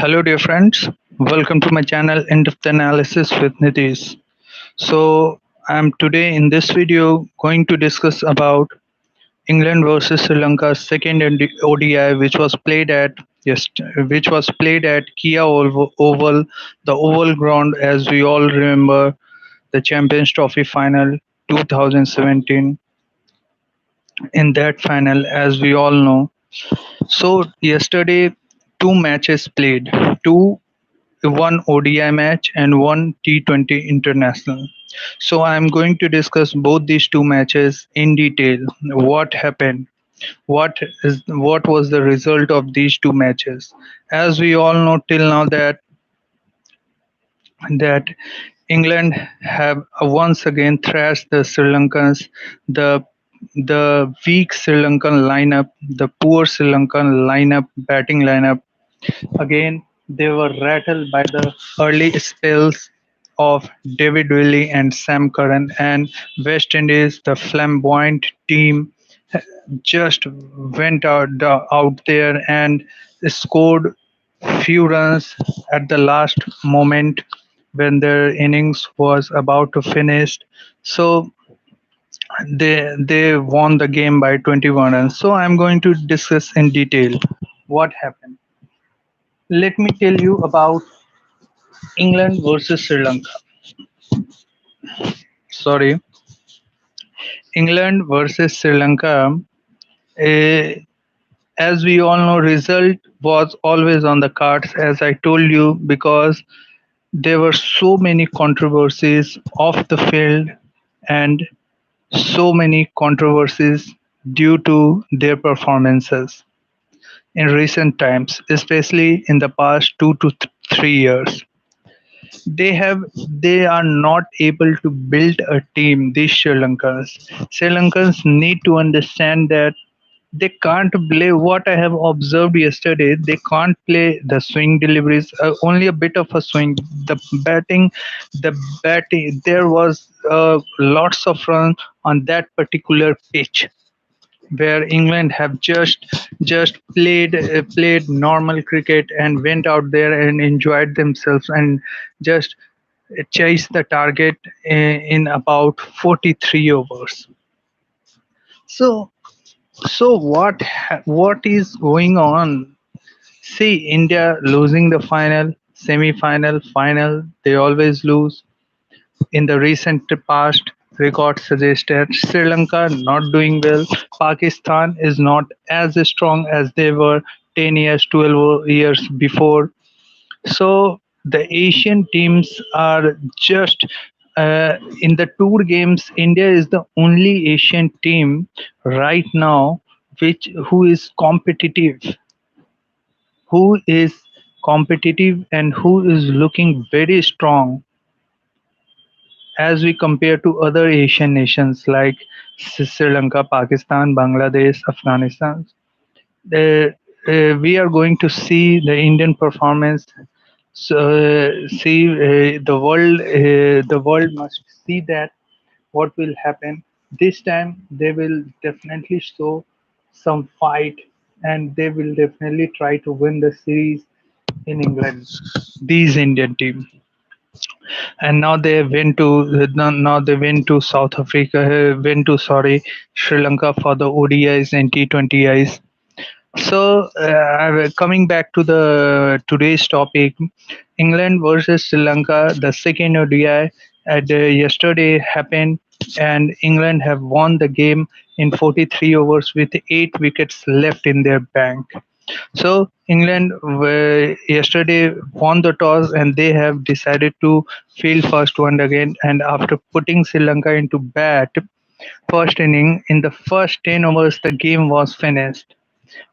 Hello, dear friends. Welcome to my channel In-Depth Analysis with Nitish. So, I'm today in this video going to discuss about England versus Sri Lanka's second ODI, which was played at Kia Oval, the Oval Ground, as we all remember, the Champions Trophy final 2017. In that final, as we all know, so yesterday two matches played, two one ODI match and one T20 international. So I'm going to discuss both these two matches in detail. What happened? What was the result of these two matches? As we all know till now that England have once again thrashed the Sri Lankans, the the weak Sri Lankan lineup, the poor Sri Lankan lineup, batting lineup. Again, they were rattled by the early spells of David Willy and Sam Curren, and West Indies, the flamboyant team, just went out there and scored few runs at the last moment when their innings was about to finish. So they won the game by 21 runs. So I'm going to discuss in detail what happened. Let me tell you about England versus Sri Lanka. Sorry, England versus Sri Lanka. eh, as we all know, result was always on the cards, as I told you, because there were so many controversies off the field and so many controversies due to their performances in recent times, especially in the past 2 to 3 years. They are not able to build a team. These Sri Lankans need to understand that they can't play what I have observed yesterday. They can't play the swing deliveries, only a bit of a swing. The the batting, there was lots of runs on that particular pitch where England have just played normal cricket and went out there and enjoyed themselves and just chased the target in about 43 overs. So what is going on? See, India losing the final, semi-final, final. They always lose. In the recent past, records suggested Sri Lanka not doing well. Pakistan is not as strong as they were 10 years, 12 years before. So the Asian teams are just in the tour games. India is the only Asian team right now which who is competitive and who is looking very strong as we compare to other Asian nations like Sri Lanka, Pakistan, Bangladesh, Afghanistan. We are going to see the Indian performance. So, see the world must see that what will happen this time. They will definitely show some fight, and they will definitely try to win the series in England. These Indian team. And now they went to South Africa, went to sorry Sri Lanka for the ODIs and T20Is. So coming back to the today's topic, England versus Sri Lanka, the second ODI yesterday happened, and England have won the game in 43 overs with 8 wickets left in their bank. So England yesterday won the toss and they have decided to field first one again. And after putting Sri Lanka into bat, first inning in the first 10 overs, the game was finished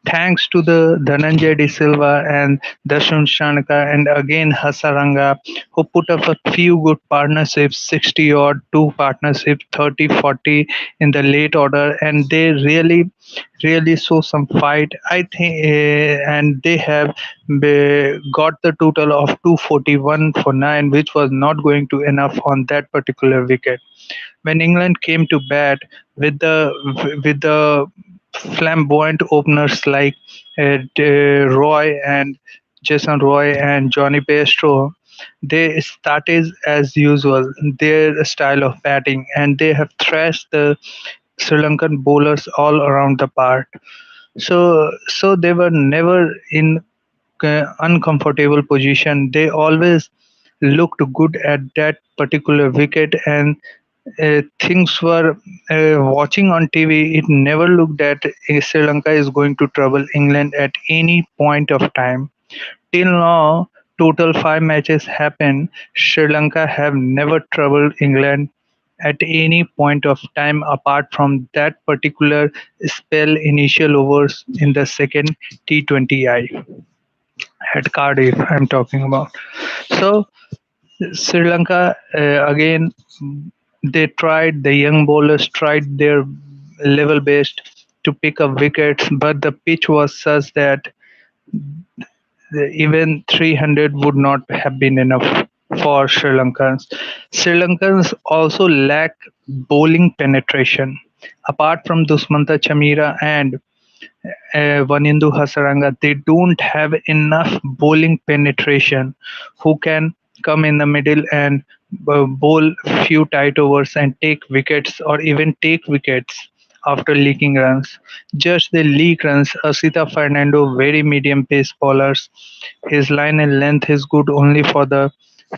thanks to the Dhananjay De Silva and Dashun Shanaka and again Hasaranga, who put up a few good partnerships, 60 odd, two partnerships, 30, 40 in the late order, and they really show some fight. I think, and they have got the total of 241 for 9, which was not going to enough on that particular wicket. When England came to bat with the flamboyant openers like Roy and Jason Roy and Johnny Bairstow, they started as usual their style of batting, and they have thrashed the Sri Lankan bowlers all around the park. So they were never in uncomfortable position. They always looked good at that particular wicket, and things were watching on TV. It never looked that Sri Lanka is going to trouble England at any point of time. Till now, total 5 matches happened. Sri Lanka have never troubled England at any point of time apart from that particular spell initial overs in the second T20I at Cardiff. I'm talking about. So Sri Lanka again, they tried, the young bowlers tried their level best to pick up wickets, but the pitch was such that even 300 would not have been enough for Sri Lankans. Sri Lankans also lack bowling penetration. Apart from Dusmanta Chamira and Vanindu Hasaranga, they don't have enough bowling penetration who can come in the middle and bowl few tight overs and take wickets or even take wickets after leaking runs. Just they leak runs. Asita Fernando, very medium pace bowlers. His line and length is good only for the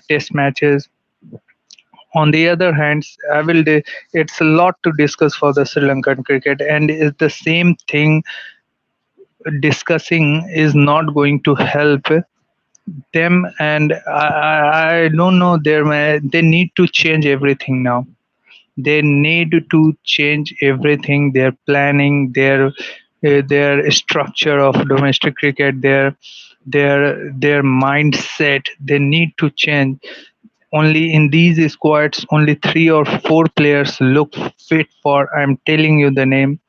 test matches. On the other hand, it's a lot to discuss for the Sri Lankan cricket, and it's the same thing discussing is not going to help them. And I don't know, they need to change everything now. They need to change everything, their planning, their structure of domestic cricket, their mindset. They need to change. Only in these squads, only 3 or 4 players look fit for. I'm telling you the name.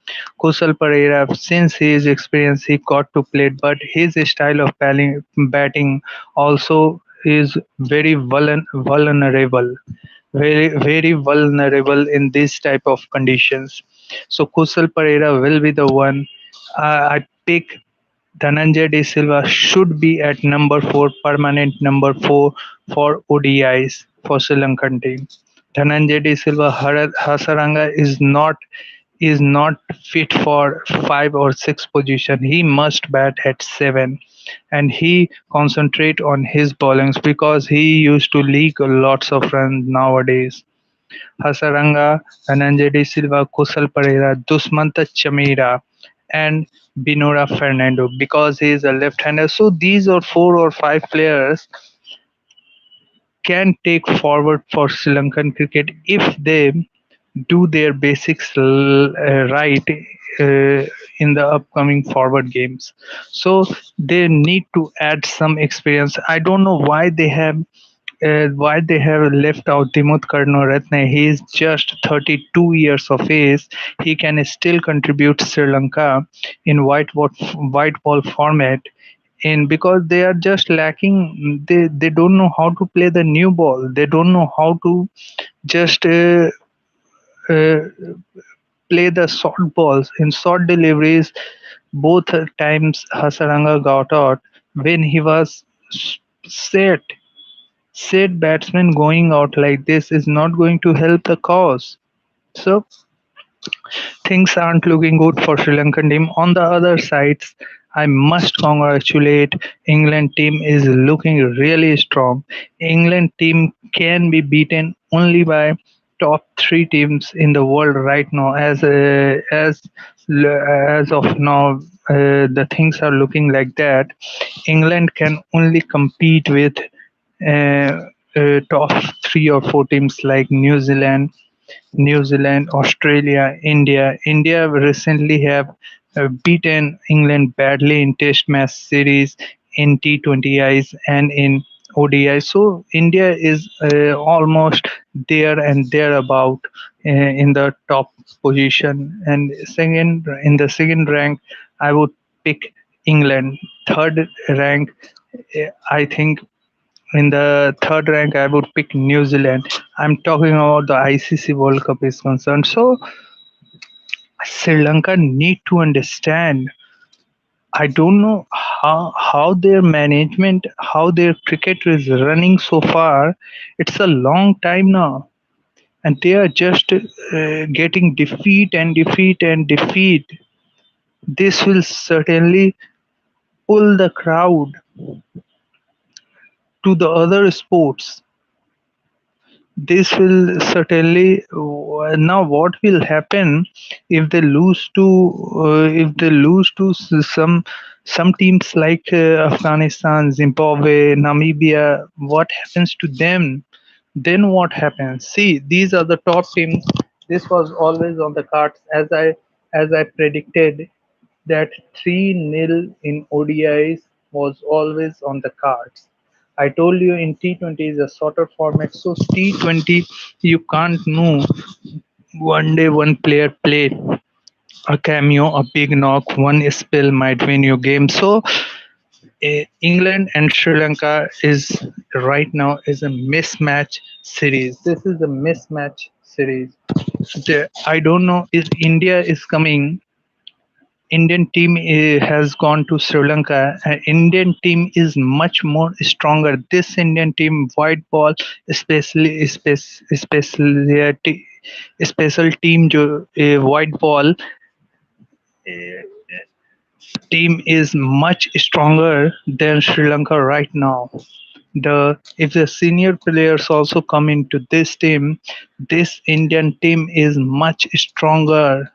Kusal Pereira, since his experience, he got to play, but his style of batting also is very vulnerable, very vulnerable in this type of conditions. So Kusal Pereira will be the one. I pick Dhananjay De Silva should be at number 4, permanent number 4 for ODIs for Sri Lankan team. Dhananjay De Silva Hasaranga is not fit for 5 or 6 position. He must bat at 7, and he concentrate on his bowlings because he used to leak lots of runs nowadays. Hasaranga, Dhananjay De Silva, Kusal Pereira, Dusmanta Chamira, and Binora Fernando because he is a left-hander. So these are 4 or 5 players can take forward for Sri Lankan cricket if they do their basics right uh, in the upcoming forward games. So they need to add some experience. I don't know why they have left out Dimut Karnaratne. He is just 32 years of age. He can still contribute Sri Lanka in white ball format. In because they are just lacking, they don't know how to play the new ball. They don't know how to just uh, play the short balls in short deliveries. Both times Hasaranga got out when he was set. Set batsman going out like this is not going to help the cause. So things aren't looking good for Sri Lankan team. On the other sides, I must congratulate England team is looking really strong. England team can be beaten only by top 3 teams in the world right now. As of now, the things are looking like that. England can only compete with top 3 or 4 teams like New Zealand, Australia, India. India recently have beaten England badly in Test match series, in T20Is, and in ODI. So India is almost there and thereabout in the top position. And second, in the second rank, I would pick England. Third rank, I think in the third rank, I would pick New Zealand. I'm talking about the ICC World Cup is concerned. So Sri Lanka need to understand. I don't know how their management, how their cricket is running so far. It's a long time now, and they are just getting defeat and defeat and defeat. This will certainly pull the crowd to the other sports. This will certainly now what will happen if they lose to some teams like Afghanistan, Zimbabwe, Namibia. What happens to them? Then what happens? See, these are the top teams. This was always on the cards, as I predicted that 3-0 in ODIs was always on the cards. I told you in T20 is a shorter format, so T20 you can't know one day one player played a cameo, a big knock, one spell might win your game. So England and Sri Lanka is right now is a mismatch series. This is a mismatch series. I don't know if India is coming. Indian team has gone to Sri Lanka. Indian team is much more stronger. This Indian team, white ball, especially special team, white ball team is much stronger than Sri Lanka right now. The if the senior players also come into this team, this Indian team is much stronger.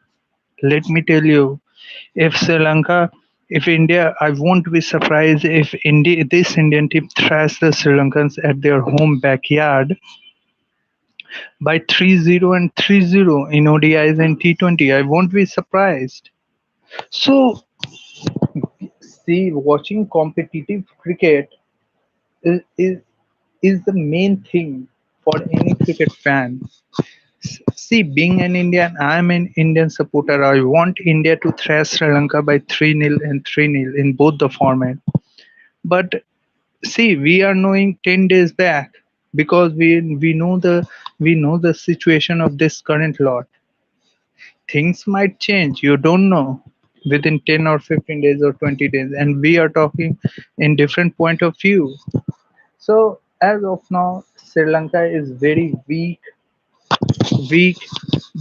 Let me tell you, if Sri Lanka, if India, I won't be surprised if this Indian team thrash the Sri Lankans at their home backyard by 3-0 and 3-0 in ODIs and T20. I won't be surprised. So, see, watching competitive cricket is, is, is the main thing for any cricket fan. See, being an Indian, I'm an Indian supporter. I want India to thrash Sri Lanka by 3-0 and 3-0 in both the format. But see, we are knowing 10 days back because we know the situation of this current lot. Things might change. You don't know within 10 or 15 days or 20 days, and we are talking in different point of view. So as of now, Sri Lanka is very weak.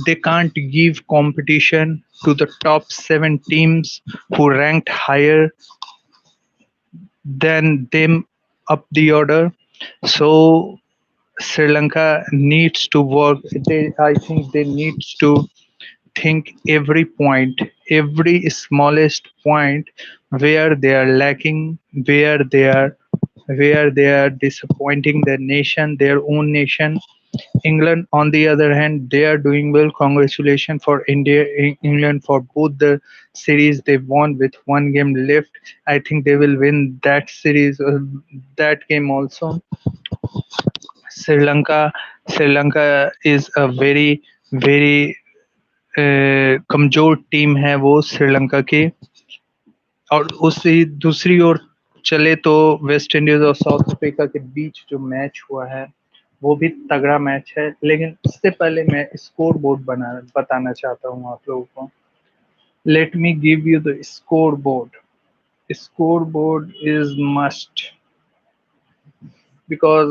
They can't give competition to the top seven teams who ranked higher than them up the order. So Sri Lanka needs to work. I think they needs to think every point, every smallest point where they are lacking, where they are disappointing their nation, their own nation. England, on the other hand, they are doing well. Congratulations for England for both the series they won with one game left. I think they will win that series, that game also. Sri Lanka, Sri Lanka is a very कमजोर team है वो श्रीलंका की और उसी दूसरी ओर चले तो West Indies और साउथ अफ्रीका के बीच जो मैच हुआ है वो भी तगड़ा मैच है लेकिन उससे पहले मैं स्कोर बोर्ड बताना चाहता हूँ आप लोगों को let me give you the score board is must because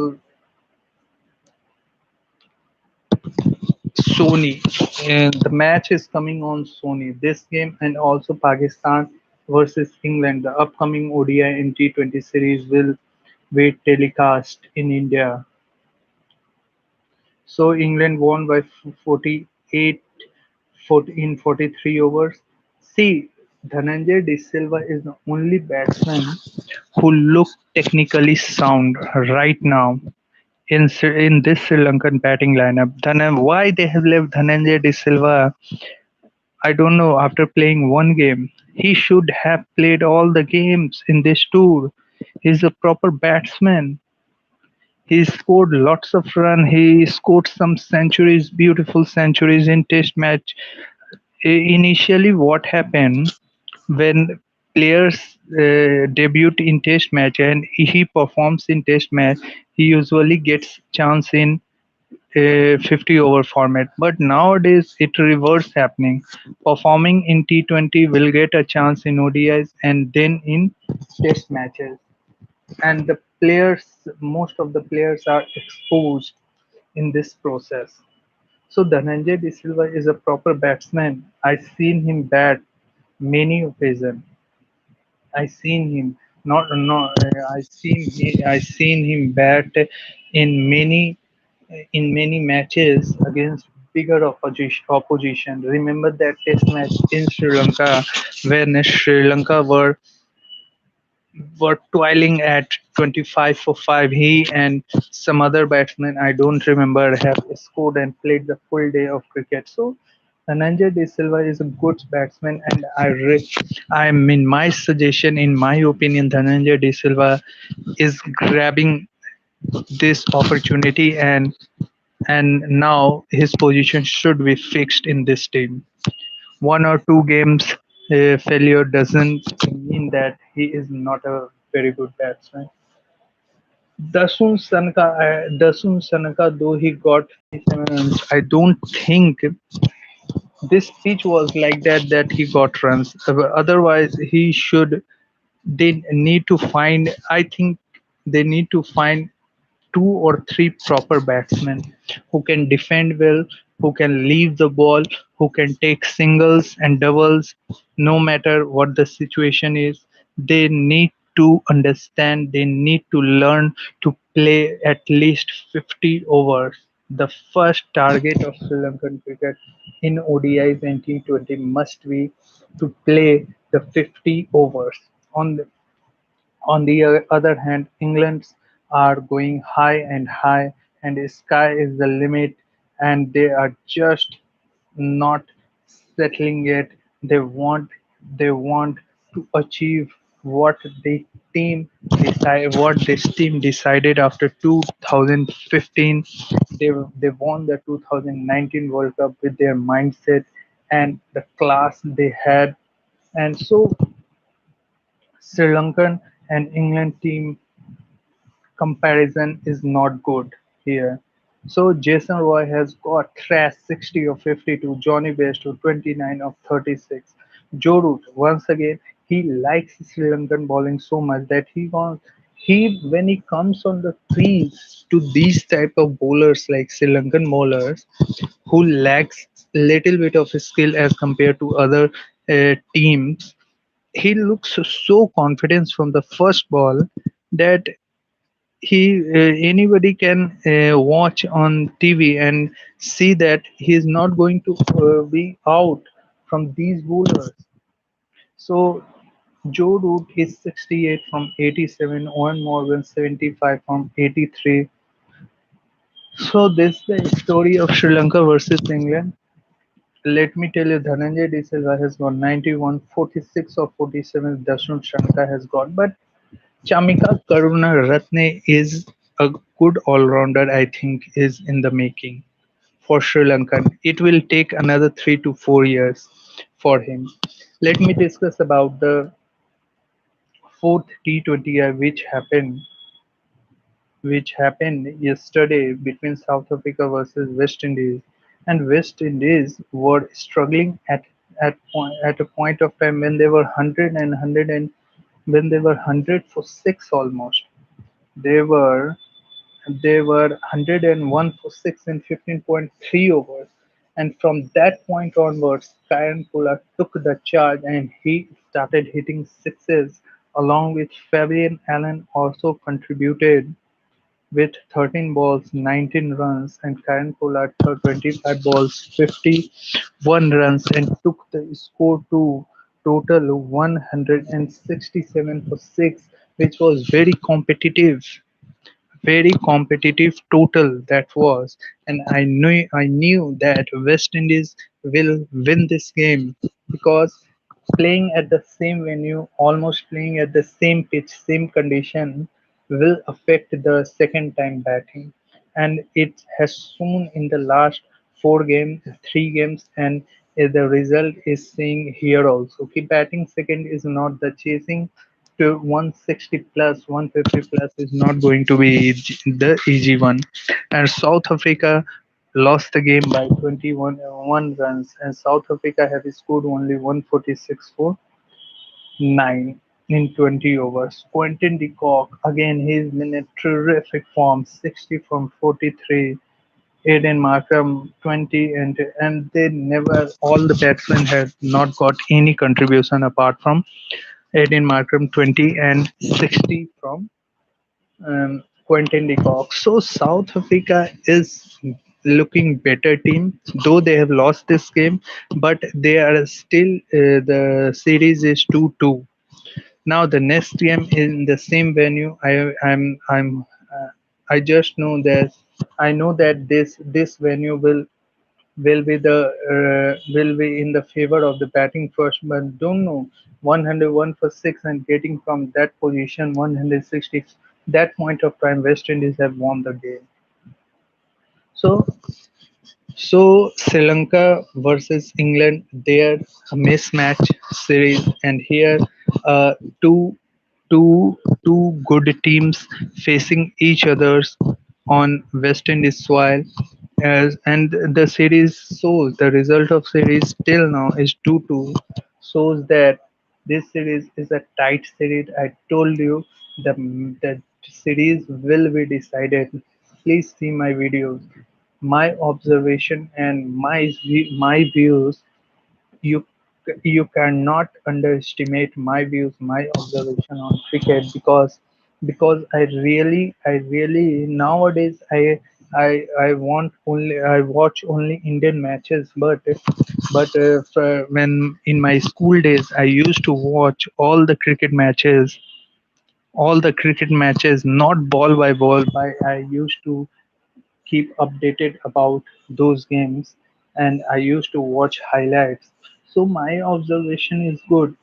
Sony. And the match is coming on Sony. This game and also Pakistan versus England, the upcoming ODI and T20 series will be telecast in India. So England won by 48 in 43 overs. See, Dhananjay De Silva is the only batsman who look technically sound right now in this Sri Lankan batting lineup. Why they have left Dhananjay De Silva, I don't know. After playing one game, he should have played all the games in this tour. He's a proper batsman. He scored lots of runs. He scored some centuries, beautiful centuries in Test match. Initially, what happened when players debut in Test match and he performs in Test match, he usually gets chance in a 50 over format, but nowadays it reverse happening. Performing in T20 will get a chance in ODIs and then in test matches. And the players, most of the players are exposed in this process. So Dhananjay De Silva is a proper batsman. I seen him bat many occasions. I seen him I seen him bat in many matches against bigger opposition. Remember that test match in Sri Lanka when Sri Lanka were toiling at 25 for 5. He and some other batsmen, I don't remember, have scored and played the full day of cricket. So Dhananjay De Silva is a good batsman, and I'm in my suggestion, in my opinion, Dhananjay De Silva is grabbing this opportunity, and now his position should be fixed in this team. One or two games failure doesn't mean that he is not a very good batsman. Dasun Sanaka, though he got 57 runs, I don't think this pitch was like that he got runs. Otherwise, he should. They need to find. I think they need to find two or three proper batsmen who can defend well, who can leave the ball, who can take singles and doubles no matter what the situation is. They need to understand, they need to learn to play at least 50 overs. The first target of Sri Lankan cricket in ODIs and T20 must be to play the 50 overs. On the other hand, England's are going high and high, and the sky is the limit, and they are just not settling yet. They want they want to achieve what the what this team decided after 2015. They won the 2019 World Cup with their mindset and the class they had, and so Sri Lankan and England team comparison is not good here. So Jason Roy has got thrashed 60 of 52, Johnny Best to 29 of 36. Joe Root, once again, he likes Sri Lankan bowling so much that he when he comes on the crease to these type of bowlers like Sri Lankan bowlers who lacks little bit of skill as compared to other teams, he looks so confident from the first ball that anybody can watch on TV and see that he is not going to be out from these bowlers. So Joe Root is 68 from 87, Owen Morgan 75 from 83. So this is the story of Sri Lanka versus England. Let me tell you, Dhananjay De Silva has got 91, 46 or 47 Dasun Shanka has got. But Chamika Karunaratne is a good all-rounder, I think, is in the making for Sri Lankan. It will take another 3 to 4 years for him. Let me discuss about the fourth T20I which happened yesterday between South Africa versus West Indies, and West Indies were struggling at a point of time when they were 100 and when they were 100 for 6 almost. They were they were 101 for 6 in 15.3 overs, and from that point onwards, Karen Pula took the charge and he started hitting sixes along with Fabian Allen also contributed with 13 balls, 19 runs, and Karen Pollard 25 balls, 51 runs, and took the score to total 167 for 6, which was very competitive total that was, and I knew that West Indies will win this game because playing at the same venue, almost playing at the same pitch, same condition will affect the second time batting, and it has shown in the last 4 games, 3 games, and the result is seen here also. Keep batting second is not the chasing to 160 plus 150 plus is not going to be the easy one, and South Africa lost the game by 21 one runs, and South Africa have scored only 146 for 9 in 20 overs. Quentin de Kock, again, he's been in terrific form, 60 from 43. Aiden Markram 20, and they never, all the batsmen have not got any contribution apart from Aiden Markram 20 and 60 from Quentin de Kock. So South Africa is looking better team, though they have lost this game, but they are still the series is 2-2. Now the next game in the same venue. I just know that I know that this venue will be in the favor of the batting first, but don't know 101 for 6 and getting from that position 160. That point of time, West Indies have won the game. So Sri Lanka versus England, they're a mismatch series, and here uh, two two good teams facing each others on West Indies soil, and the series shows the result of series till now is 2-2, shows that this series is a tight series. I told you the series will be decided. Please see my videos, my observation and my views. You you cannot underestimate my views, my observation on cricket, because I really nowadays I want only I watch only Indian matches, but when in my school days I used to watch all the cricket matches, not ball by ball. By I used to keep updated about those games, and I used to watch highlights. So my observation is good.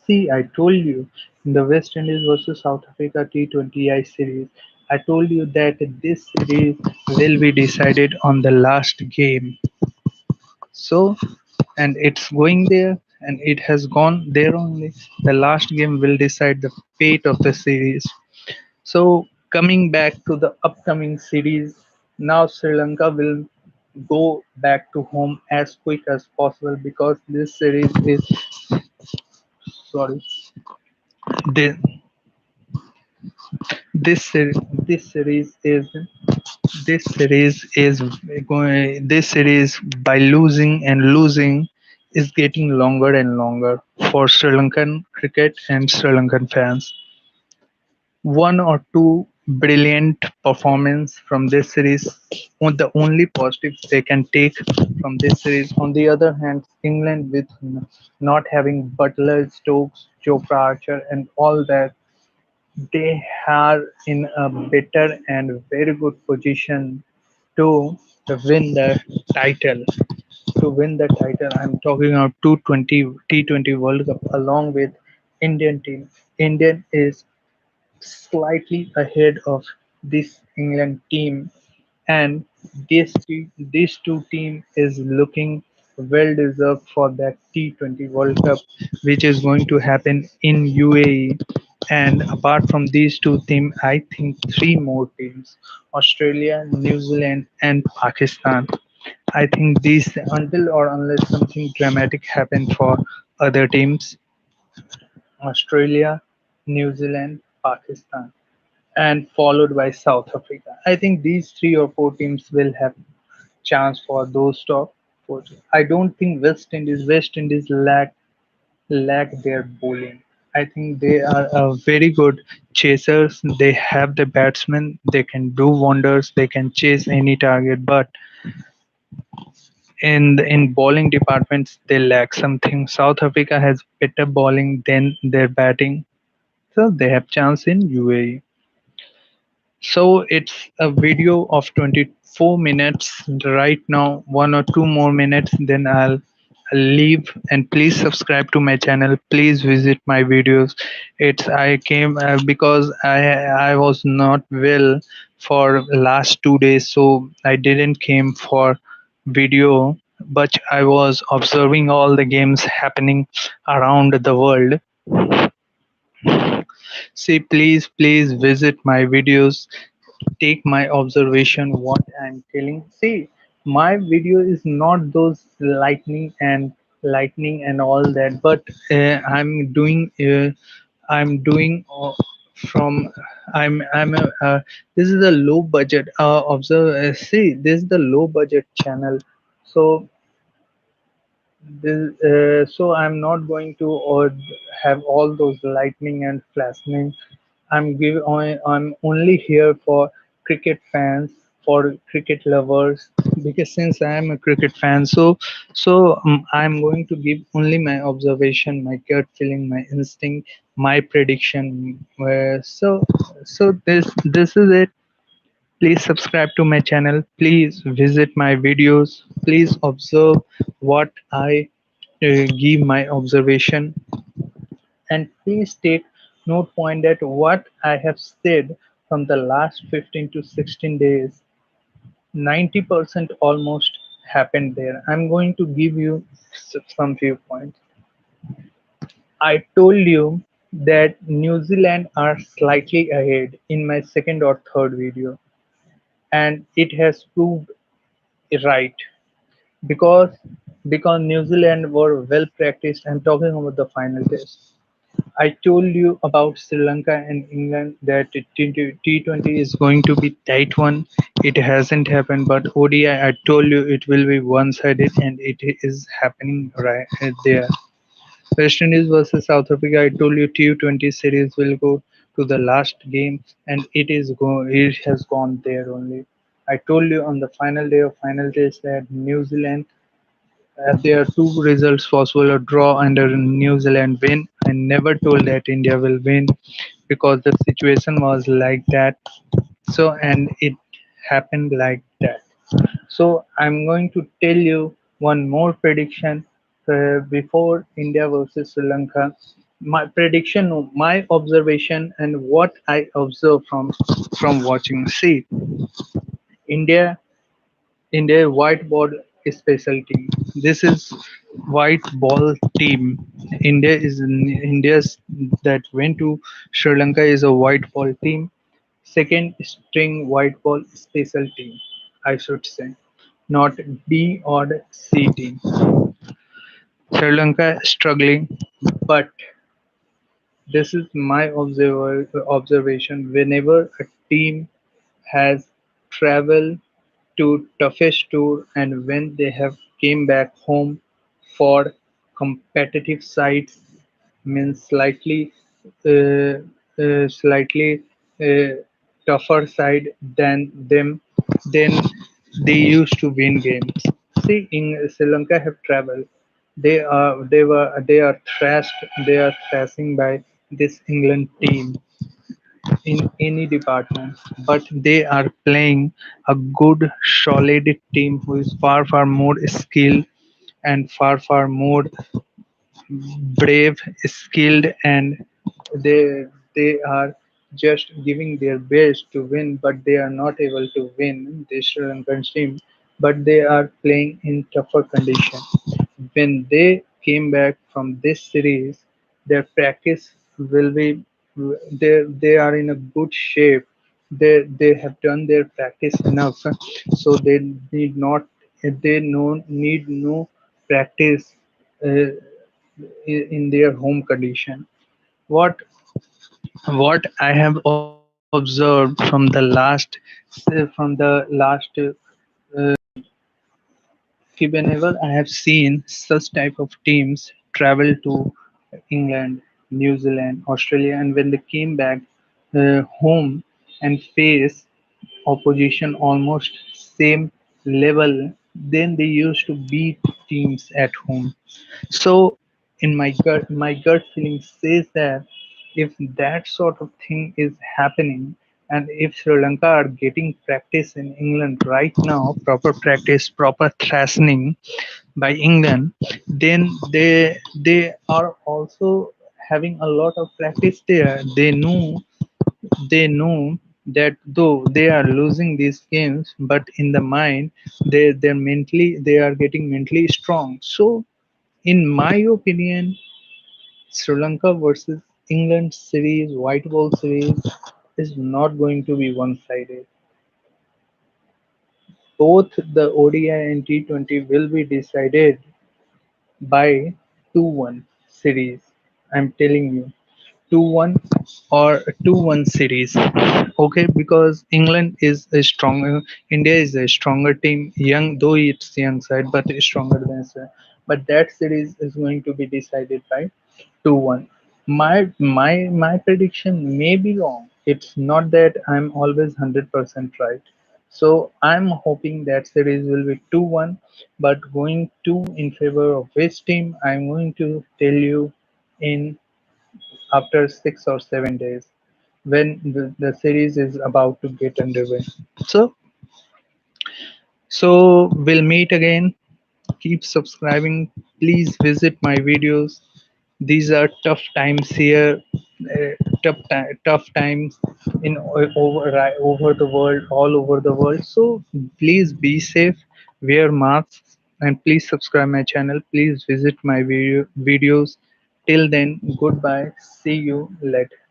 See, I told you in the West Indies versus South Africa T20I series, I told you that this series will be decided on the last game. So, and it's going there, and it has gone there only. The last game will decide the fate of the series. So coming back to the upcoming series, now Sri Lanka will go back to home as quick as possible because this series is sorry this this series is this series by losing and losing is getting longer and longer for Sri Lankan cricket and Sri Lankan fans. One or two brilliant performance from this series on the only positives they can take from this series. On the other hand, England with not having Butler, Stokes, Chopra Archer and all that, they are in a better and very good position to win the title. To win the title, I'm talking about 220 T20 World Cup along with Indian team. Indian is slightly ahead of this England team, and these two team is looking well deserved for that T20 World Cup, which is going to happen in UAE. And apart from these two teams, I think three more teams: Australia, New Zealand, and Pakistan. I think these, until or unless something dramatic happen for other teams: Australia, New Zealand, Pakistan, and followed by South Africa. I think these three or four teams will have chance for those top four. I don't think West Indies lack their bowling. I think they are a very good chasers. They have the batsmen. They can do wonders. They can chase any target. But in bowling departments, they lack something. South Africa has better bowling than their batting, so they have chance in UAE. So it's a video of 24 minutes right now, 1 or 2 more minutes, then I'll leave. And please subscribe to my channel. Please visit my videos. It's I came because I was not well for last 2 days, so I didn't came for video. But I was observing all the games happening around the world. See, please visit my videos. take my observation what I'm telling. See, my video is not those lightning and all that, but I'm doing from I'm a, this is a low budget observe see, this is the low budget channel. So so I'm not going to have all those lightning and flashing. I'm only here for cricket fans, for cricket lovers, because since I am a cricket fan, I'm going to give only my observation, my gut feeling, my instinct, my prediction. This is it. Please subscribe to my channel. Please visit my videos. Please observe what I give my observation, and please take note point that what I have said from the last 15 to 16 days, 90% almost happened there. I'm going to give you some few points. I told you that New Zealand are slightly ahead in my second or third video, and it has proved right. because because New Zealand were well practiced. I'm talking about the final test. I told you about Sri Lanka and England that T20 is going to be tight one. It hasn't happened, but ODI, I told you it will be one-sided, and it is happening right there. West Indies versus South Africa. I told you T20 series will go to the last game, and it has gone there only. I told you on the final day of final test that New Zealand, there are two results possible: a draw and a New Zealand win. I never told that India will win because the situation was like that. So, and it happened like that. So, I'm going to tell you one more prediction before India versus Sri Lanka. My prediction, no, my observation, and what I observe from watching. See, India in their white ball specialty. This is white ball team. India's that went to Sri Lanka is a white ball team. Second string white ball special team, I should say, not B or C team. Sri Lanka struggling, but this is my observation. Whenever a team has traveled to toughest tour, and when they have came back home for competitive sides, means slightly uh, tougher side than them, then they used to win games. See, in Sri Lanka have traveled, they are thrashing by this England team in any department, but they are playing a good, solid team who is far more skilled and far more brave, skilled, and they are just giving their best to win, but they are not able to win the Sri Lankan team. But they are playing in tougher condition. When they came back from this series, their practice will be they are in a good shape. They have done their practice enough, so they need not they no need no practice uh, in their home condition. What what I have observed from the last whenever I have seen such type of teams travel to England, New Zealand, Australia, and when they came back home and face opposition almost same level, then they used to beat teams at home. So, in my gut feeling says that if that sort of thing is happening, and if Sri Lanka are getting practice in England right now, proper practice, proper thrashing by England, then they are also having a lot of practice there. They know that though they are losing these games, but in the mind they are getting mentally strong. So in my opinion, Sri Lanka versus England series, white ball series, is not going to be one-sided. both the ODI and T20 will be decided by 2-1 series. I'm telling you, 2-1 or 2-1 series. Okay, because England is a stronger, India is a stronger team. Young, though it's young side, but stronger than us. But that series is going to be decided by 2-1. My prediction may be wrong. It's not that I'm always 100% right. So I'm hoping that series will be 2-1, but going to in favor of which team, I'm going to tell you in after 6 or 7 days when the series is about to get underway. So so we'll meet again. Keep subscribing. Please visit my videos. These are tough times here, tough times in over the world, all over the world. So please be safe, wear masks, and please subscribe my channel. Please visit my videos. Till then, goodbye. See you later.